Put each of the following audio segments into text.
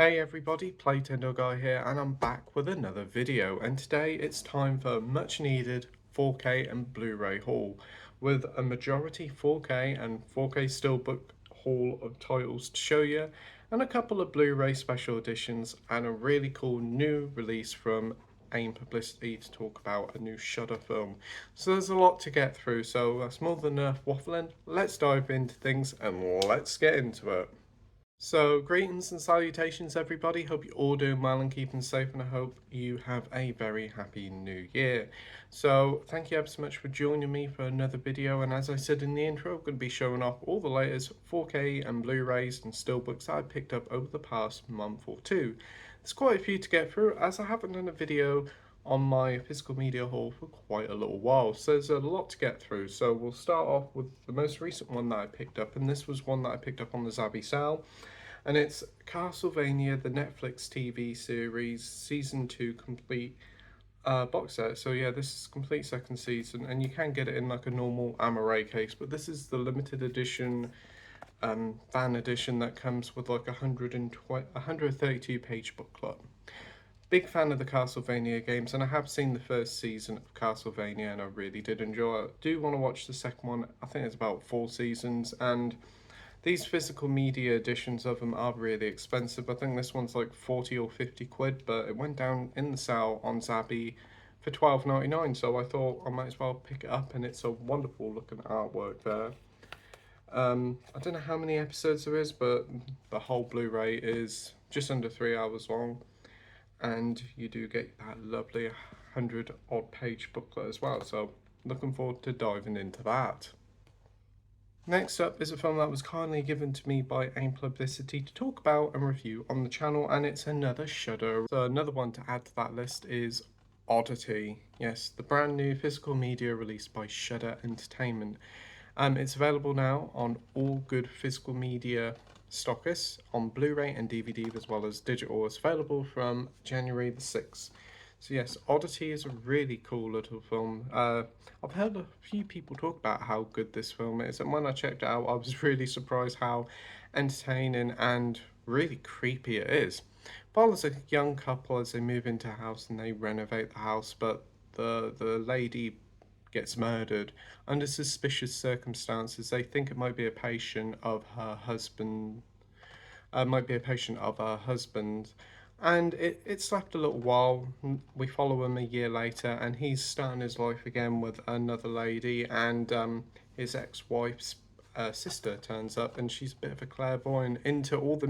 Hey everybody, Playtendoguy here, and I'm back with another video, and today it's time for a much needed 4K and Blu-ray haul with a majority 4K and 4K Steelbook haul of titles to show you, and a couple of Blu-ray special editions and a really cool new release from AIM Publicity to talk about a new Shudder film. So there's a lot to get through, so that's more than enough waffling. Let's dive into things and let's get into it. So, greetings and salutations, everybody. Hope you're all doing well and keeping safe, and I hope you have a very happy new year. So, thank you ever so much for joining me for another video. And as I said in the intro, I'm going to be showing off all the latest 4K and Blu-rays and Steelbooks I picked up over the past month or two. There's quite a few to get through, as I haven't done a video on my physical media haul for quite a little while, so there's a lot to get through. So we'll start off with the most recent one that I picked up, and this was one that I picked up on the Zabby sale, and it's Castlevania, the Netflix TV series season 2 complete box set. So yeah, this is complete second season, and you can get it in like a normal Amaray case, but this is the limited edition fan edition that comes with like 132 page booklet. Big fan of the Castlevania games, and I have seen the first season of Castlevania and I really did enjoy it. Do want to watch the second one. I think it's about 4 seasons, and these physical media editions of them are really expensive. I think this one's like 40 or 50 quid, but it went down in the sale on Zabby for £12.99, so I thought I might as well pick it up, and it's a wonderful looking artwork there. I don't know how many episodes there is, but the whole Blu-ray is just under 3 hours long, and you do get that lovely 100 odd page booklet as well, so looking forward to diving into that. Next up is a film that was kindly given to me by AIM Publicity to talk about and review on the channel, and it's another Shudder. So another one to add to that list is Oddity. Yes, the brand new physical media released by Shudder Entertainment. It's available now on all good physical media stockists on Blu-ray and DVD, as well as digital. It's available from January the 6th. So yes, Oddity is a really cool little film. I've heard a few people talk about how good this film is, and when I checked it out, I was really surprised how entertaining and really creepy it is. Follows a young couple as they move into a house and they renovate the house, but the lady gets murdered under suspicious circumstances. They think it might be a patient of her husband. And it's left a little while. We follow him a year later, and he's starting his life again with another lady, and his ex-wife's sister turns up, and she's a bit of a clairvoyant into all the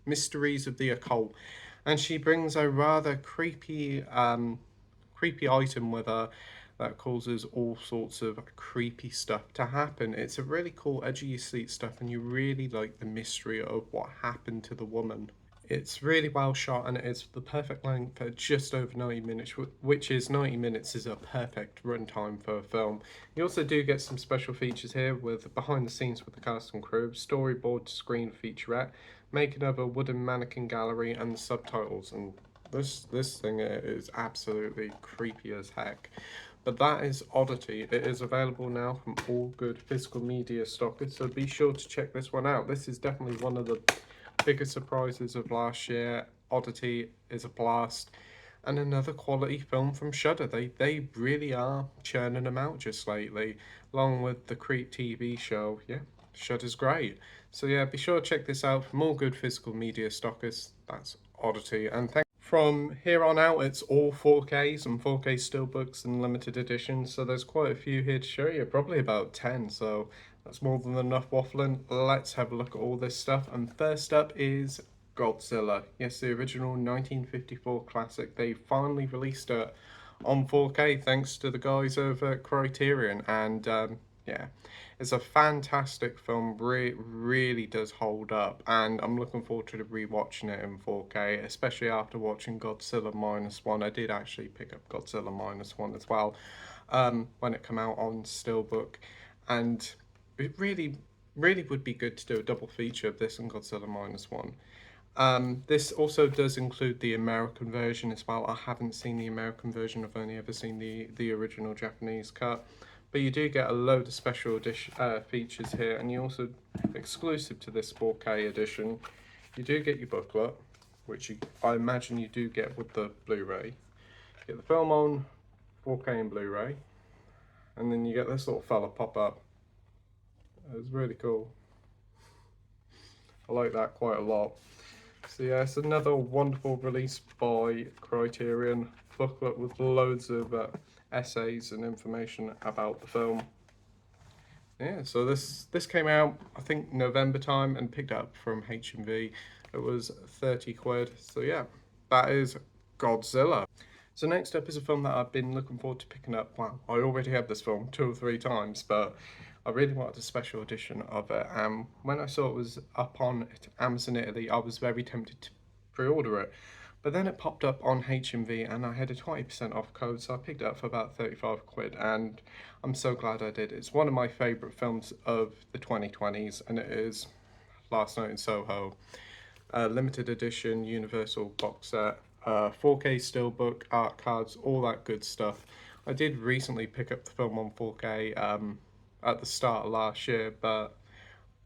mysteries of the occult, and she brings a rather creepy item with her that causes all sorts of creepy stuff to happen. It's a really cool edge of your seat stuff, and you really like the mystery of what happened to the woman. It's really well shot, and it's the perfect length at just over 90 minutes, which is 90 minutes is a perfect runtime for a film. You also do get some special features here with behind the scenes with the cast and crew, storyboard screen featurette, making of a wooden mannequin gallery, and subtitles. And this thing is absolutely creepy as heck. But that is Oddity. It is available now from all good physical media stockers, so be sure to check this one out. This is definitely one of the biggest surprises of last year. Oddity is a blast, and another quality film from Shudder. They really are churning them out just lately, along with the Creep TV show. Yeah, Shudder's great. So yeah, be sure to check this out from all good physical media stockers. That's Oddity, and from here on out, it's all 4Ks and 4K steelbooks and limited editions, so there's quite a few here to show you, probably about 10, so that's more than enough waffling. Let's have a look at all this stuff, and first up is Godzilla. Yes, the original 1954 classic. They finally released it on 4K thanks to the guys over at Criterion, and yeah, it's a fantastic film. Really does hold up, and I'm looking forward to rewatching it in 4K, especially after watching Godzilla -1. I did actually pick up Godzilla -1 as well when it came out on Steelbook, and it really would be good to do a double feature of this and Godzilla -1. This also does include the American version as well. I haven't seen the American version, I've only ever seen the original Japanese cut. But you do get a load of special edition features here, and you also, exclusive to this 4K edition, you do get your booklet. which I imagine you do get with the Blu-ray. Get the film on 4K and Blu-ray, and then you get this little fella pop up. It's really cool. I like that quite a lot. So yeah, it's another wonderful release by Criterion, booklet with loads of essays and information about the film. Yeah, so this came out, I think, November time, and picked up from HMV. It was 30 quid. So yeah, that is Godzilla. So next up is a film that I've been looking forward to picking up. Wow, I already had this film 2 or 3 times, but I really wanted a special edition of it. And when I saw it was up on Amazon Italy, I was very tempted to pre-order it. But then it popped up on HMV and I had a 20% off code, so I picked it up for about 35 quid, and I'm so glad I did. It's one of my favourite films of the 2020s, and it is Last Night in Soho. Limited edition Universal box set, 4K Steelbook, art cards, all that good stuff. I did recently pick up the film on 4K at the start of last year, but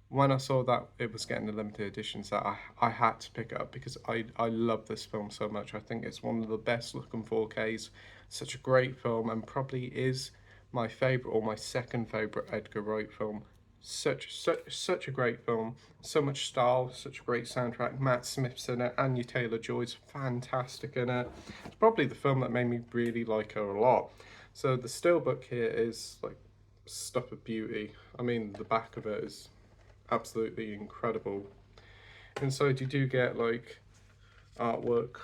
when I saw that it was getting the limited editions, that I had to pick it up because I love this film so much. I think it's one of the best looking 4Ks. Such a great film, and probably is my favourite or my second favourite Edgar Wright film. Such a great film. So much style, such a great soundtrack. Matt Smith's in it, Anya Taylor-Joy's fantastic in it. It's probably the film that made me really like her a lot. So the steelbook here is like stuff of beauty. I mean, the back of it is absolutely incredible. Inside you do get like artwork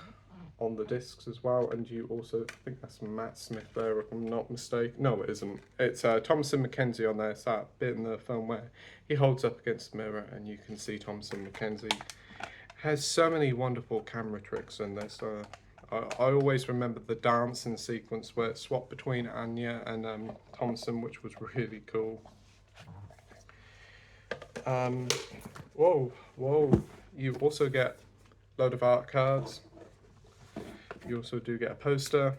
on the discs as well, and you also, I think that's Matt Smith there if I'm not mistaken. No, it isn't. It's Thomasin McKenzie on there. It's that bit in the film where he holds up against the mirror and you can see Thomasin McKenzie. Has so many wonderful camera tricks in this. I always remember the dancing sequence where it swapped between Anya and Thomasin, which was really cool. Whoa, you also get a load of art cards. You also do get a poster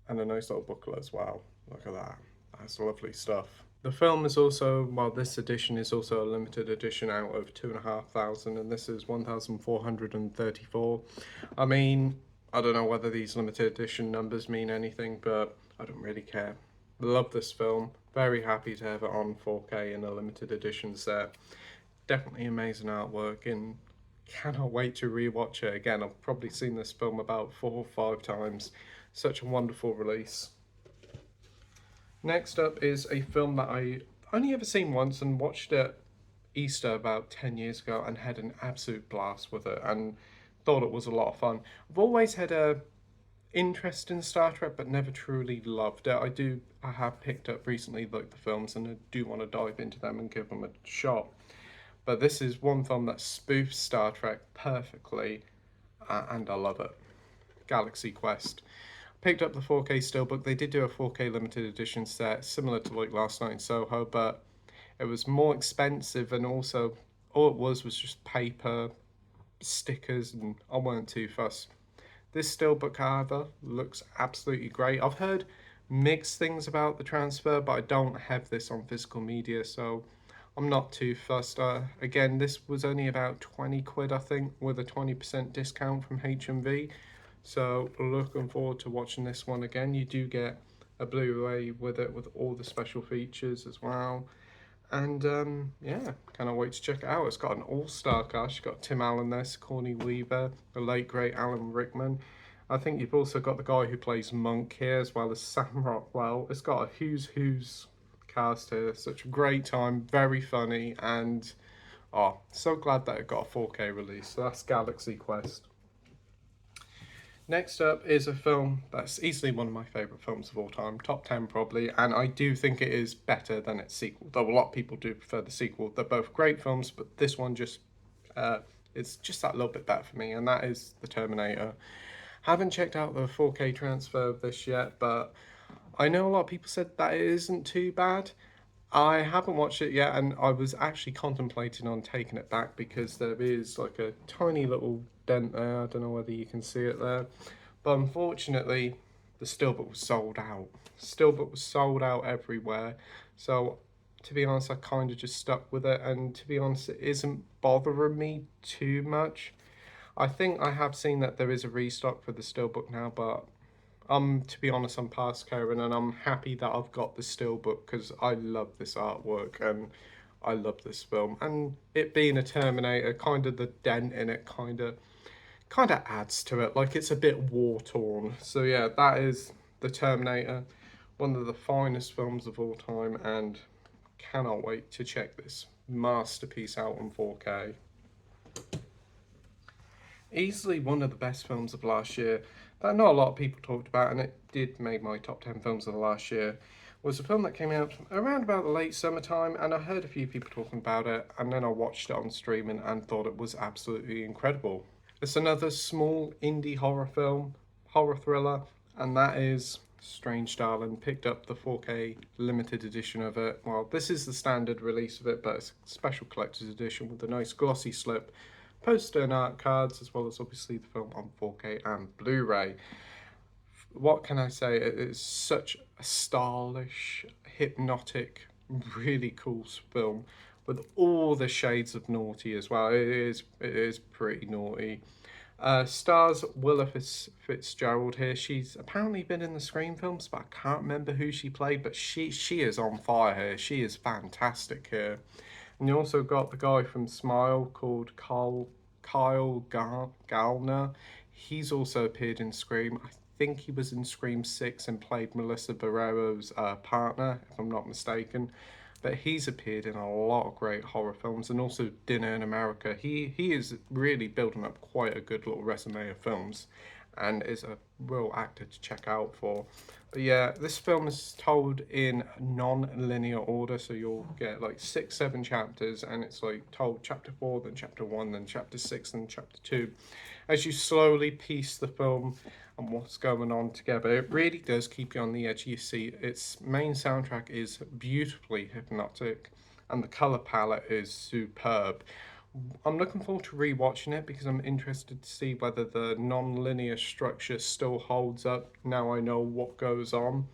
and a nice little booklet as well. Look at that, that's lovely stuff. The film is also, well, this edition is also a limited edition out of 2,500, and this is 1,434. I mean, I don't know whether these limited edition numbers mean anything, but I don't really care. Love this film. Very happy to have it on 4K in a limited edition set. Definitely amazing artwork, and cannot wait to rewatch it again. I've probably seen this film about 4 or 5 times. Such a wonderful release. Next up is a film that I only ever seen once and watched at Easter about 10 years ago and had an absolute blast with it and thought it was a lot of fun. I've always had a interest in Star Trek but never truly loved it. I have picked up recently like the films, and I do want to dive into them and give them a shot. But this is one film that spoofs Star Trek perfectly, and I love it. Galaxy Quest. Picked up the 4K Steelbook. They did do a 4K limited edition set, similar to like Last Night in Soho, but it was more expensive, and also all it was just paper, stickers, and I weren't too fussed. This Steelbook, however, looks absolutely great. I've heard mixed things about the transfer, but I don't have this on physical media, so I'm not too fussed. Again, this was only about 20 quid, I think, with a 20% discount from HMV. So looking forward to watching this one again. You do get a Blu-ray with it, with all the special features as well. And yeah, cannot wait to check it out. It's got an all-star cast. You've got Tim Allen there, Sigourney Weaver, the late great Alan Rickman. I think you've also got the guy who plays Monk here, as well as Sam Rockwell. It's got a who's cast here. Such a great time, very funny, and so glad that it got a 4K release. So that's Galaxy Quest. Next up is a film that's easily one of my favourite films of all time, top 10 probably, and I do think it is better than its sequel, though a lot of people do prefer the sequel. They're both great films, but this one just, it's just that little bit better for me, and that is The Terminator. Haven't checked out the 4K transfer of this yet, but I know a lot of people said that it isn't too bad. I haven't watched it yet, and I was actually contemplating on taking it back because there is like a tiny little dent there. I don't know whether you can see it there, but unfortunately the steelbook was sold out. Steelbook was sold out everywhere, so to be honest I kind of just stuck with it, and to be honest it isn't bothering me too much. I think I have seen that there is a restock for the Steelbook now, but to be honest, I'm past caring, and I'm happy that I've got the Steelbook because I love this artwork and I love this film. And it being a Terminator, kind of the dent in it, kind of adds to it. Like it's a bit war torn. So yeah, that is the Terminator, one of the finest films of all time, and cannot wait to check this masterpiece out on 4K. Easily one of the best films of last year that not a lot of people talked about, and it did make my top 10 films of the last year, was a film that came out around about the late summertime, and I heard a few people talking about it, and then I watched it on streaming and thought it was absolutely incredible. It's another small indie horror thriller, and that is Strange Darling. Picked up the 4K limited edition of it. Well, this is the standard release of it, but it's a special collector's edition with a nice glossy slip, poster and art cards, as well as obviously the film on 4K and Blu-ray. What can I say? It is such a stylish, hypnotic, really cool film with all the shades of naughty as well. It is pretty naughty. Stars Willa Fitzgerald here. She's apparently been in the Scream films, but I can't remember who she played. But she is on fire here. She is fantastic here. And you also got the guy from Smile called Kyle Gallner. He's also appeared in Scream. I think he was in Scream 6 and played Melissa Barrero's partner, if I'm not mistaken. But he's appeared in a lot of great horror films, and also Dinner in America. He is really building up quite a good little resume of films, and is a real actor to check out for. But yeah, this film is told in non-linear order, so you'll get like 6, 7 chapters, and it's like told chapter 4, then chapter 1, then chapter 6, and chapter 2. As you slowly piece the film and what's going on together, it really does keep you on the edge of your seat. Its main soundtrack is beautifully hypnotic, and the color palette is superb. I'm looking forward to rewatching it because I'm interested to see whether the non-linear structure still holds up now I know what goes on.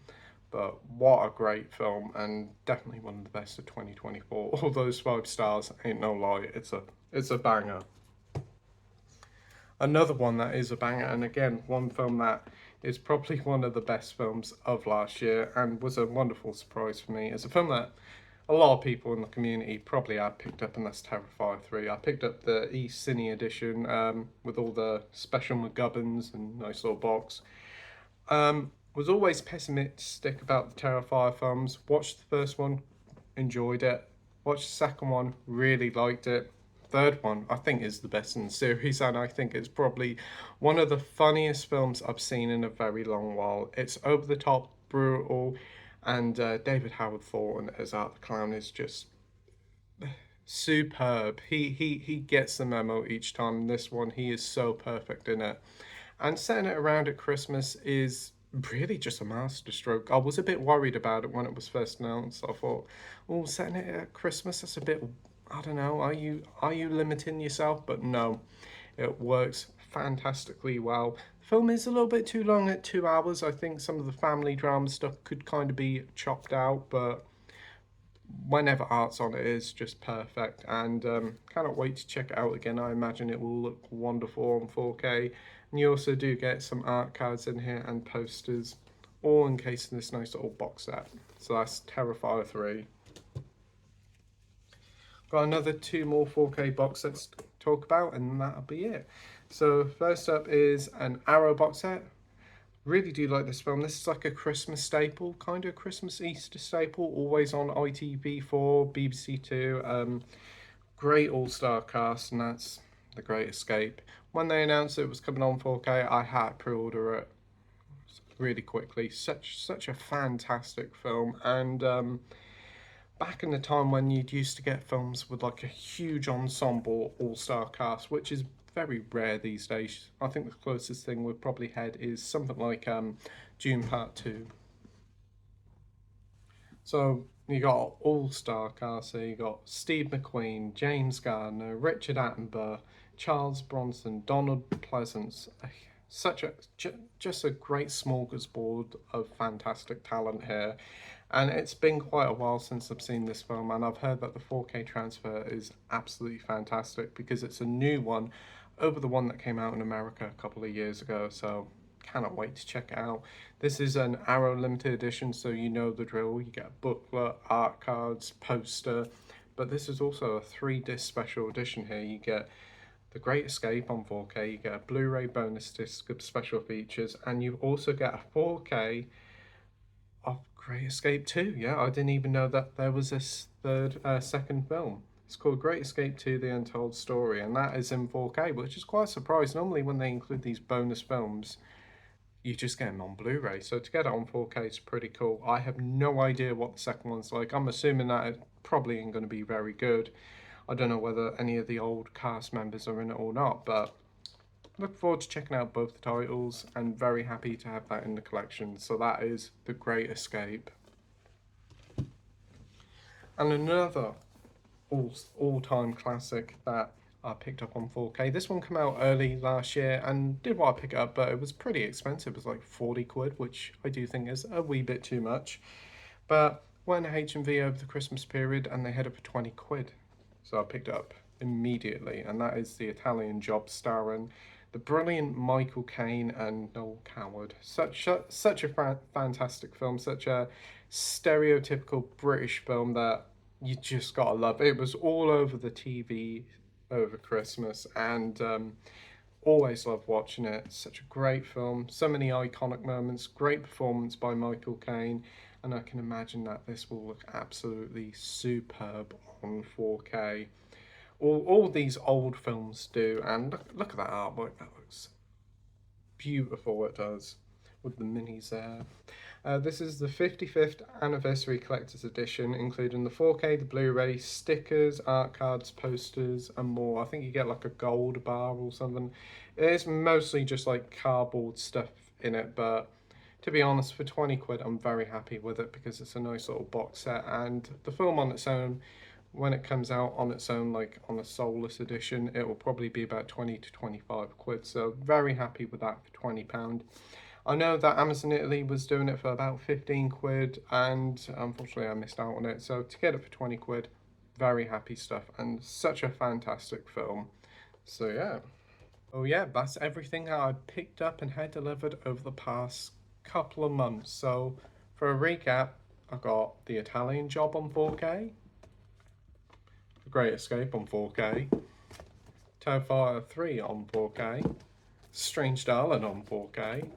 But what a great film, and definitely one of the best of 2024. All those 5 stars, ain't no lie, it's a banger. Another one that is a banger, and again, one film that is probably one of the best films of last year and was a wonderful surprise for me. It's a film that a lot of people in the community probably had picked up, and that's Tera Fire 3. I picked up the eCine edition with all the special McGubbins and nice little box. Was always pessimistic about the Tera Fire films. Watched the first one, enjoyed it. Watched the second one, really liked it. Third one, I think, is the best in the series, and I think it's probably one of the funniest films I've seen in a very long while. It's over the top, brutal, and David Howard Thornton as Art the Clown is just superb. He gets the memo each time. In this one, he is so perfect in it. And setting it around at Christmas is really just a masterstroke. I was a bit worried about it when it was first announced. I thought, oh, setting it at Christmas, that's a bit, I don't know, are you limiting yourself? But no, it works fantastically well. The film is a little bit too long at 2 hours. I think some of the family drama stuff could kind of be chopped out, but whenever art's on it is just perfect, and cannot wait to check it out again. I imagine it will look wonderful on 4K, and you also do get some art cards in here and posters, all encased in this nice little box set. So that's Tera Fire 3. Got another 2 more 4K box sets to talk about, and that'll be it. So first up is an Arrow box set. Really do like this film. This is like a Christmas staple, kind of Christmas Easter staple, always on ITV4, BBC Two. Great all-star cast, and that's The Great Escape. When they announced it was coming on 4K, I had to pre-order it really quickly. Such a fantastic film, and back in the time when you'd used to get films with like a huge ensemble all-star cast, which is very rare these days. I think the closest thing we've probably had is something like Dune Part 2. So you got all-star cast, so you got Steve McQueen, James Garner, Richard Attenborough, Charles Bronson, Donald Pleasance. Just a great smorgasbord of fantastic talent here. And it's been quite a while since I've seen this film, and I've heard that the 4K transfer is absolutely fantastic because it's a new one over the one that came out in America a couple of years ago, so cannot wait to check it out. This is an Arrow limited edition, so you know the drill. You get a booklet, art cards, poster, but this is also a 3-disc special edition here. You get The Great Escape on 4K, you get a Blu-ray bonus disc of special features, and you also get a 4K of Great Escape 2. Yeah, I didn't even know that there was this second film. It's called Great Escape 2: The Untold Story, and that is in 4K, which is quite a surprise. Normally when they include these bonus films, you just get them on Blu-ray. So to get it on 4K is pretty cool. I have no idea what the second one's like. I'm assuming that it probably ain't going to be very good. I don't know whether any of the old cast members are in it or not, but look forward to checking out both the titles and very happy to have that in the collection. So that is The Great Escape. And another all-time classic that I picked up on 4K. This one came out early last year and did want to pick it up, but it was pretty expensive. It was like 40 quid, which I do think is a wee bit too much. But went to H&V over the Christmas period and they had it for 20 quid. So I picked it up immediately, and that is The Italian Job, starring the brilliant Michael Caine and Noel Coward. Such a fantastic film, such a stereotypical British film that you just gotta love. It was all over the TV over Christmas, and always love watching it. Such a great film, so many iconic moments, great performance by Michael Caine, and I can imagine that this will look absolutely superb on 4K. All these old films do, and look at that artwork. That looks beautiful. It does, with the minis there. This is the 55th anniversary collector's edition, including the 4K, the Blu-ray, stickers, art cards, posters, and more. I think you get like a gold bar or something. It's mostly just like cardboard stuff in it, but to be honest, for 20 quid, I'm very happy with it because it's a nice little box set, and the film on its own, when it comes out on its own, like on a soulless edition, it will probably be about 20 to 25 quid. So very happy with that for £20. I know that Amazon Italy was doing it for about 15 quid, and unfortunately I missed out on it. So to get it for 20 quid, very happy stuff, and such a fantastic film. So yeah. Oh yeah, that's everything that I picked up and had delivered over the past couple of months. So for a recap, I got The Italian Job on 4K, The Great Escape on 4K, Tera Fire 3 on 4K, Strange Darling on 4K,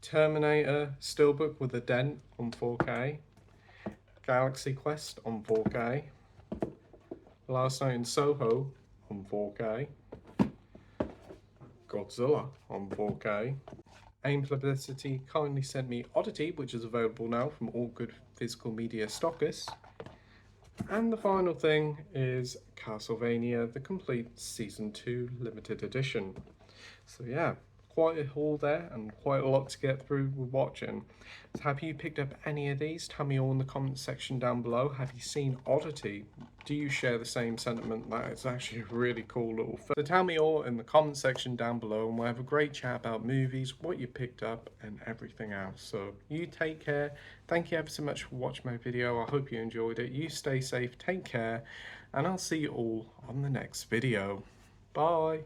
Terminator Steelbook with a dent on 4K, Galaxy Quest on 4K, Last Night in Soho on 4K, Godzilla on 4K. AIM Publicity kindly sent me Oddity, which is available now from all good physical media stockists. And the final thing is Castlevania, the complete Season 2 limited edition. So yeah, quite a haul there and quite a lot to get through with watching. So have you picked up any of these? Tell me all in the comment section down below. Have you seen Oddity? Do you share the same sentiment that it's actually a really cool little film? So tell me all in the comment section down below, and we'll have a great chat about movies, what you picked up, and everything else. So you take care. Thank you ever so much for watching my video. I hope you enjoyed it. You stay safe, take care, and I'll see you all on the next video. Bye.